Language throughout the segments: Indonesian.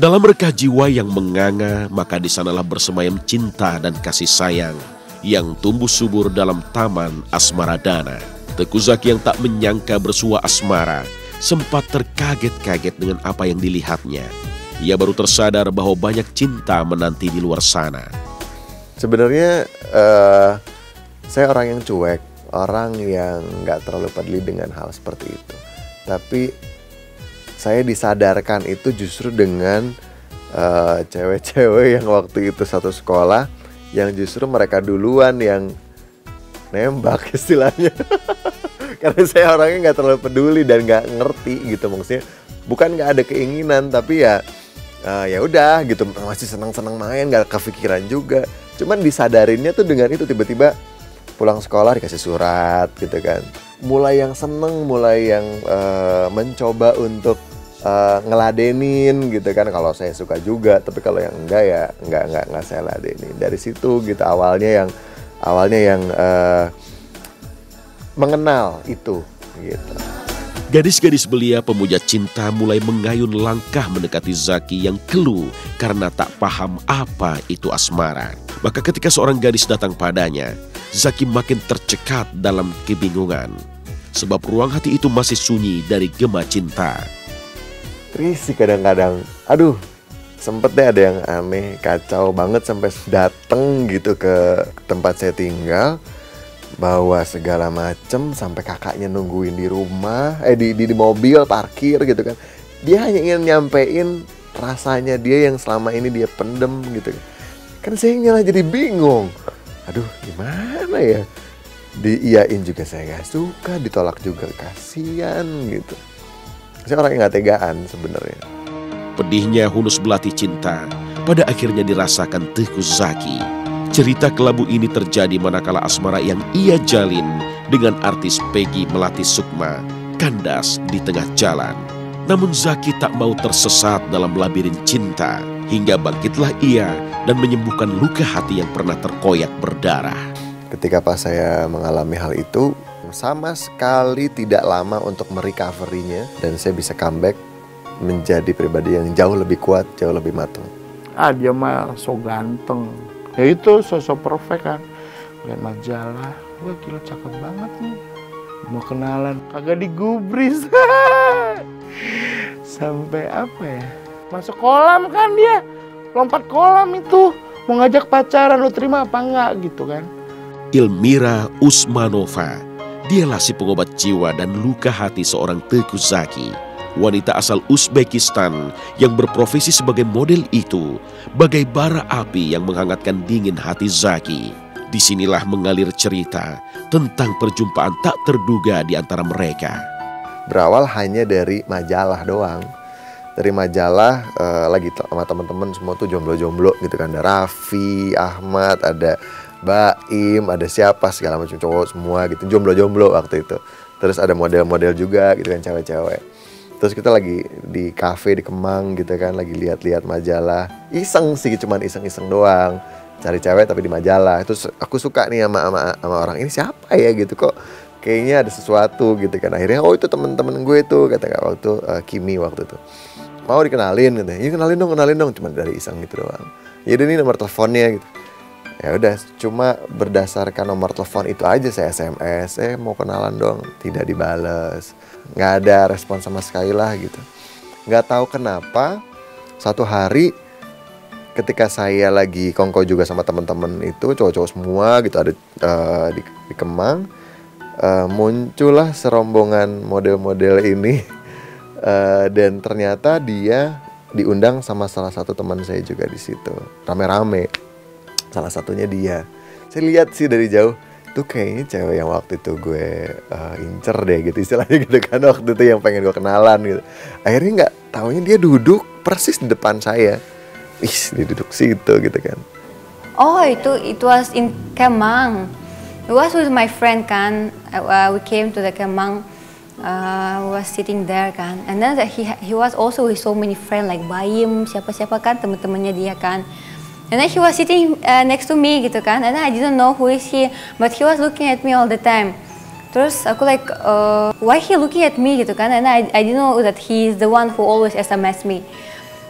Dalam reka jiwa yang menganga, maka di sanalah bersemayam cinta dan kasih sayang yang tumbuh subur dalam taman Asmaradana. Teuku Zacky yang tak menyangka bersua asmara sempat terkaget-kaget dengan apa yang dilihatnya. Ia baru tersadar bahwa banyak cinta menanti di luar sana. Sebenarnya saya orang yang cuek, orang yang gak terlalu peduli dengan hal seperti itu. Tapi saya disadarkan itu justru dengan cewek-cewek yang waktu itu satu sekolah, yang justru mereka duluan yang nembak istilahnya. Karena saya orangnya gak terlalu peduli dan gak ngerti gitu, maksudnya bukan gak ada keinginan, tapi ya udah gitu, masih senang-senang main, gak kepikiran juga. Cuman disadarinnya tuh dengan itu, tiba-tiba pulang sekolah dikasih surat gitu kan. Mulai yang seneng, mulai yang mencoba untuk ngeladenin gitu kan. Kalau saya suka juga, tapi kalau yang enggak ya enggak saya ladenin. Dari situ gitu awalnya yang mengenal itu gitu. Gadis-gadis belia pemuja cinta mulai mengayun langkah mendekati Zacky yang keluh karena tak paham apa itu asmara. Maka ketika seorang gadis datang padanya, Zacky makin tercekat dalam kebingungan. Sebab ruang hati itu masih sunyi dari gema cinta. Risih kadang-kadang, sempet deh ada yang aneh, kacau banget sampai dateng gitu ke tempat saya tinggal, bawa segala macem sampai kakaknya nungguin di rumah, di mobil parkir gitu kan. Dia hanya ingin nyampein rasanya dia yang selama ini dia pendem gitu. Kan saya malah jadi bingung. Gimana ya? Diiyain juga saya gak suka, ditolak juga kasihan gitu. Saya orang yang gak tegaan sebenarnya. Pedihnya hunus belati cinta pada akhirnya dirasakan Teuku Zacky. Cerita kelabu ini terjadi manakala asmara yang ia jalin dengan artis Peggy Melati Sukma kandas di tengah jalan. Namun Zacky tak mau tersesat dalam labirin cinta, hingga bangkitlah ia dan menyembuhkan luka hati yang pernah terkoyak berdarah. Ketika pas saya mengalami hal itu, sama sekali tidak lama untuk merecovery-nya, dan saya bisa comeback menjadi pribadi yang jauh lebih kuat, jauh lebih matang. Dia mah so ganteng. Ya itu sosok perfect kan. Lihat majalah, wah gila cakep banget nih. Mau kenalan, kagak digubris. Sampai apa ya? Masuk kolam kan dia. Lompat kolam itu. Mau ngajak pacaran, lu terima apa enggak gitu kan. Ilmira Usmanova, dialah si pengobat jiwa dan luka hati seorang Teuku Zacky. Wanita asal Uzbekistan yang berprofesi sebagai model itu bagai bara api yang menghangatkan dingin hati Zacky. Disinilah mengalir cerita tentang perjumpaan tak terduga di antara mereka. Berawal hanya dari majalah doang. Dari majalah lagi sama teman-teman semua tuh jomblo-jomblo gitu kan. Ada Raffi, Ahmad, ada Baim, ada siapa segala macam cowok semua gitu. Jomblo-jomblo waktu itu. Terus ada model-model juga gitu kan, cewek-cewek. Terus kita lagi di kafe di Kemang gitu kan, lagi lihat-lihat majalah. Iseng sih, cuman iseng-iseng doang. Cari cewek tapi di majalah. Terus aku suka nih sama orang ini, siapa ya gitu, kok kayaknya ada sesuatu gitu kan. Akhirnya itu temen-temen gue tuh, kata waktu Kimi waktu itu. Mau dikenalin katanya. Ya kenalin dong, cuma dari iseng gitu doang. Ya udah, ini nomor teleponnya gitu. Ya udah, cuma berdasarkan nomor telepon itu aja saya SMS, mau kenalan dong, tidak dibales. Nggak ada respon sama sekali lah gitu. Nggak tahu kenapa satu hari ketika saya lagi kongko juga sama teman-teman itu, cowok-cowok semua gitu, ada di Kemang, muncullah serombongan model-model ini. Dan ternyata dia diundang sama salah satu teman saya juga di situ, rame-rame. Salah satunya dia. Saya lihat sih dari jauh, tuh kayaknya cewek yang waktu itu gue incer deh gitu istilahnya gitu kan, waktu itu yang pengen gue kenalan gitu. Akhirnya nggak taunya dia duduk persis di depan saya. Dia duduk situ gitu kan. Oh, it was in Kemang. It was with my friend kan. We came to the Kemang. Was sitting there kan. And then he was also with so many friends like Baim, siapa-siapa kan, teman-temannya dia kan. And then he was sitting next to me gitu kan. And I didn't know who is he, but he was looking at me all the time. Terus aku like, why he looking at me gitu kan. And I didn't know that he is the one who always SMS me.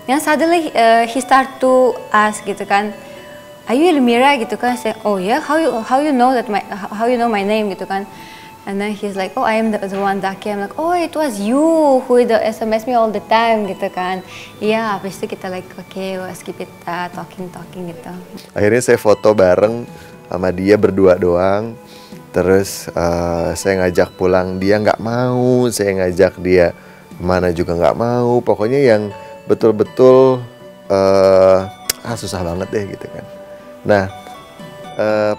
Then suddenly he start to ask gitu kan, are you Elmira gitu kan? I say, oh yeah, how you know my name gitu kan? And then he's like, oh I am the one Zaki. I'm like, oh it was you who the SMS me all the time gitu kan? Iya, habis itu kita like, okay, we'll skip it talking gitu. Akhirnya saya foto bareng sama dia berdua doang. Terus saya ngajak pulang, dia nggak mau. Saya ngajak dia mana juga nggak mau. Pokoknya yang betul-betul susah banget deh gitu kan. Nah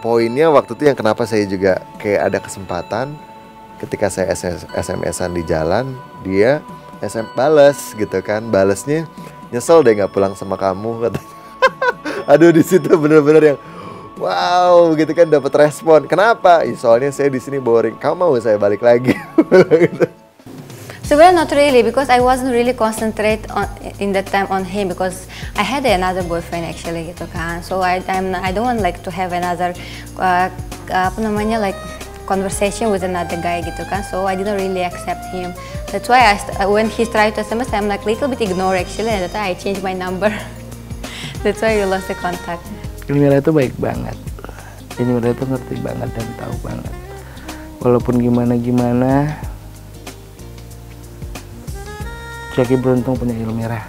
poinnya waktu itu yang kenapa saya juga kayak ada kesempatan ketika saya SMS-an di jalan, dia bales gitu kan. Balesnya, nyesel deh nggak pulang sama kamu katanya. Aduh, di situ bener-bener yang wow gitu kan, dapat respon. Kenapa? Soalnya saya di sini boring. Kamu mau saya balik lagi? Sebenarnya not really, because I wasn't really concentrate in that time on him, because I had another boyfriend actually gitu kan. So I don't want like to have another like conversation with another guy gitu kan. So I didn't really accept him. That's why when he tried to SMS, I'm like little bit ignore actually, and that's why I changed my number. That's why we lost the contact. Elmira itu baik banget. Elmira itu ngerti banget dan tahu banget. Walaupun gimana, Zaki beruntung punya Elmira.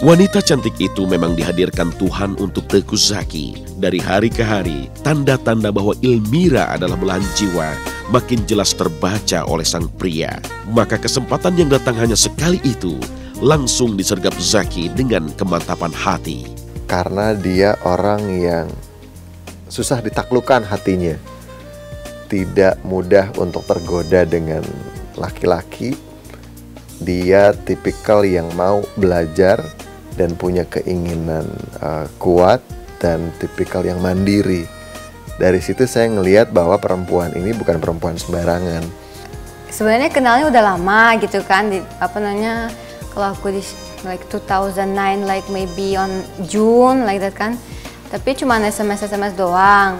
Wanita cantik itu memang dihadirkan Tuhan untuk Teuku Zaki. Dari hari ke hari, tanda-tanda bahwa Elmira adalah belahan jiwa makin jelas terbaca oleh sang pria. Maka kesempatan yang datang hanya sekali itu langsung disergap Zaki dengan kemantapan hati. Karena dia orang yang susah ditaklukkan hatinya, tidak mudah untuk tergoda dengan laki-laki. Dia tipikal yang mau belajar dan punya keinginan kuat, dan tipikal yang mandiri. Dari situ saya ngelihat bahwa perempuan ini bukan perempuan sembarangan. Sebenarnya kenalnya udah lama gitu kan, kalau aku di like 2009, like maybe on June like that kan. Tapi cuma SMS doang.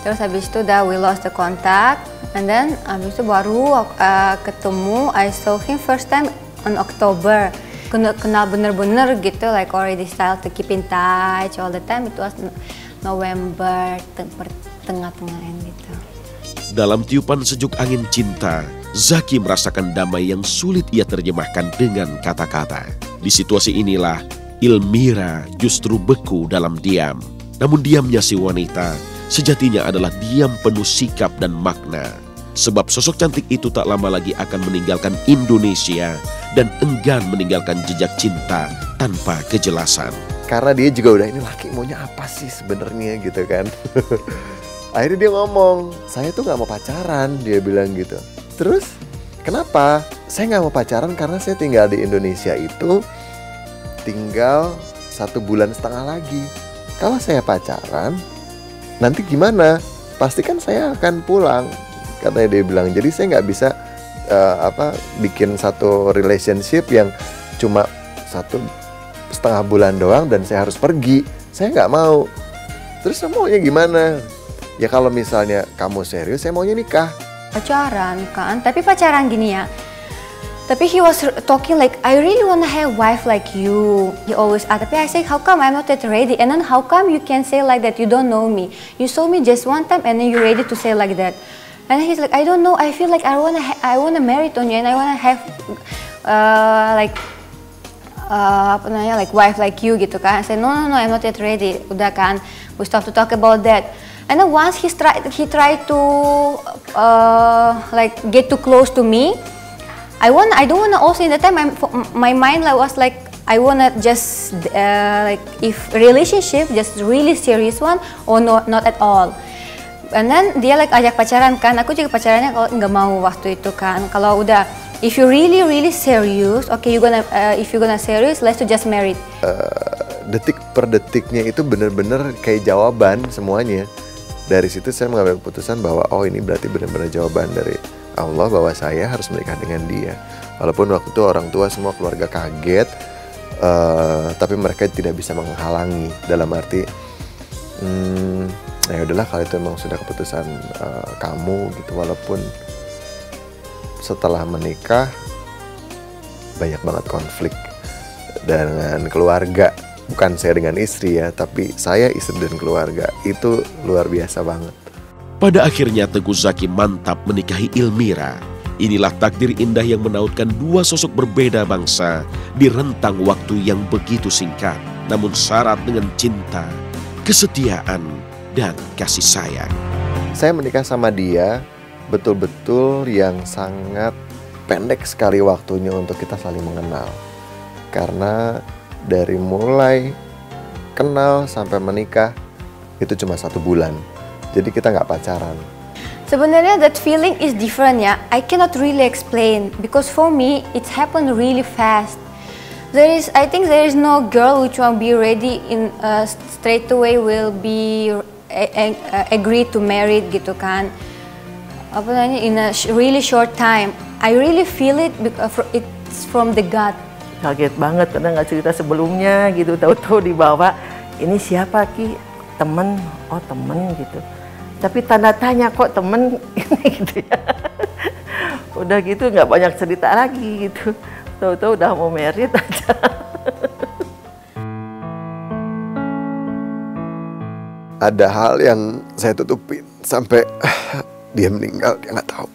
Terus habis itu udah we lost the contact, and then habis itu baru ketemu. I saw him first time on October. Kenal bener-bener gitu, like already start to keep in touch all the time. It was November, tengah-tengahan gitu. Dalam tiupan sejuk angin cinta, Zaki merasakan damai yang sulit ia terjemahkan dengan kata-kata. Di situasi inilah, Elmira justru beku dalam diam. Namun diamnya si wanita sejatinya adalah diam penuh sikap dan makna. Sebab sosok cantik itu tak lama lagi akan meninggalkan Indonesia dan enggan meninggalkan jejak cinta tanpa kejelasan. Karena dia juga udah, ini laki maunya apa sih sebenarnya gitu kan. Akhirnya dia ngomong, saya tuh gak mau pacaran, dia bilang gitu. Terus kenapa? Saya gak mau pacaran karena saya tinggal di Indonesia itu tinggal 1,5 bulan lagi. Kalau saya pacaran, nanti gimana? Pasti kan saya akan pulang, katanya dia bilang. Jadi saya nggak bisa bikin satu relationship yang cuma 1,5 bulan doang dan saya harus pergi. Saya nggak mau. Terus maunya gimana? Ya kalau misalnya kamu serius, saya maunya nikah. Pacaran kan, tapi pacaran gini ya. Tapi he was talking like, I really wanna have wife like you. He always asked. Tapi I say, how come I'm not that ready? And then how come you can say like that? You don't know me. You saw me just one time and then you're ready to say like that. And he's like, I don't know. I feel like I wanna marry on you and I wanna have like wife like you gitu kan. I said, no, I'm not yet ready. Udah kan, we stop to talk about that. And then once he tried to like get too close to me. I don't wanna also in the time my mind was like I wanna just like if relationship just really serious one or not at all. And then dia like ajak pacaran kan, aku juga pacarannya kalau nggak mau waktu itu kan. Kalau udah if you really serious, okay if you gonna serious, let's just marry. Detik per detiknya itu bener-bener kayak jawaban semuanya. Dari situ saya mengambil keputusan bahwa oh ini berarti benar-benar jawaban dari Allah bahwa saya harus menikah dengan dia. Walaupun waktu itu orang tua semua keluarga kaget, tapi mereka tidak bisa menghalangi. Dalam arti, ya udahlah kalau itu memang sudah keputusan kamu gitu. Walaupun setelah menikah banyak banget konflik dengan keluarga. Bukan saya dengan istri ya, tapi saya, istri, dan keluarga. Itu luar biasa banget. Pada akhirnya Tengku Zaki mantap menikahi Ilmira. Inilah takdir indah yang menautkan dua sosok berbeda bangsa di rentang waktu yang begitu singkat, namun syarat dengan cinta, kesetiaan, dan kasih sayang. Saya menikah sama dia betul-betul yang sangat pendek sekali waktunya untuk kita saling mengenal. Karena dari mulai kenal sampai menikah itu cuma 1 bulan. Jadi kita nggak pacaran. Sebenarnya that feeling is different ya. I cannot really explain because for me it happened really fast. I think there is no girl which will be ready in straight away will be agree to marry gitu kan. Apa namanya, in a really short time. I really feel it it's from the gut. Kaget banget karena nggak cerita sebelumnya gitu, tahu-tahu dibawa, ini siapa Ki? Temen, oh temen gitu. Tapi tanda tanya kok temen ini gitu ya. Udah gitu nggak banyak cerita lagi gitu, tahu-tahu udah mau merit aja. Ada hal yang saya tutupin sampai dia meninggal, dia nggak tahu.